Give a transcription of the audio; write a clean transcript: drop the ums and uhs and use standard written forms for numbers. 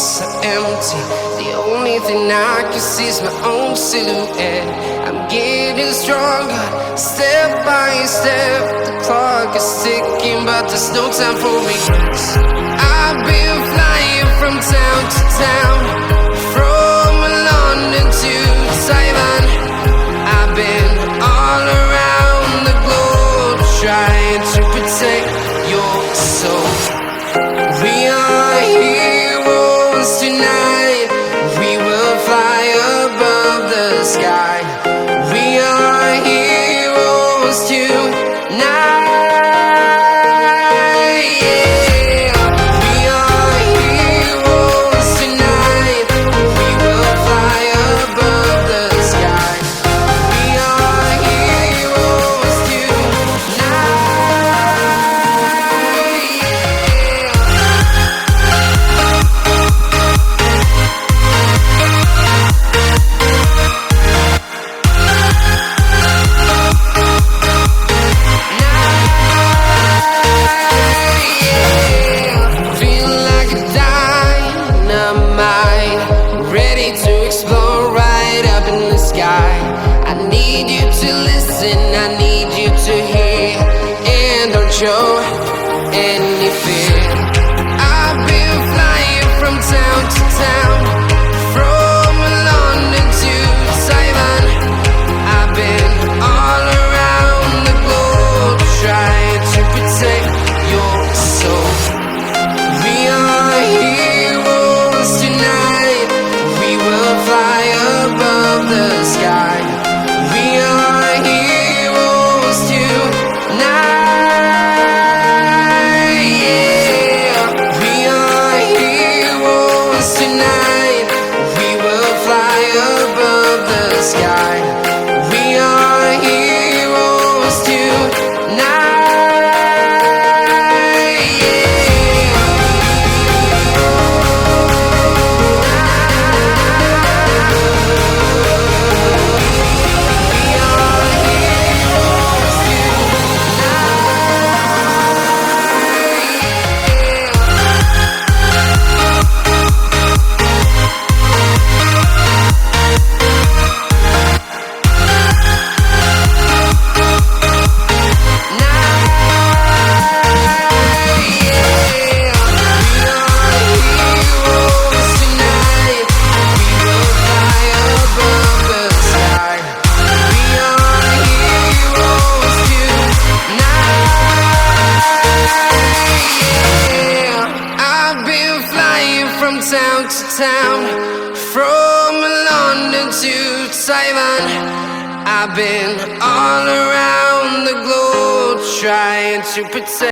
so empty. The only thing I can see is my own silhouette. I'm getting stronger, step by step. The clock is ticking, but there's no time for regrets. I've been flying from town to town, from London to Taiwan. I've been all around the globe, trying to protect your soul. We are heroes tonight. We will fly above the sky. We are heroes tonight. I need you to listen, I need you to hear, and don't show any fear. I've been flying from town to town, from London to Taiwan. I've been all around the globe, trying to protect your soul. We are heroes tonight. We will fly above the sky. We are heroes tonight. Yeah. We are heroes tonight. We will fly above the sky. We are heroes tonight. From town to town, from London to Taiwan. I've been all around the globe, trying to protect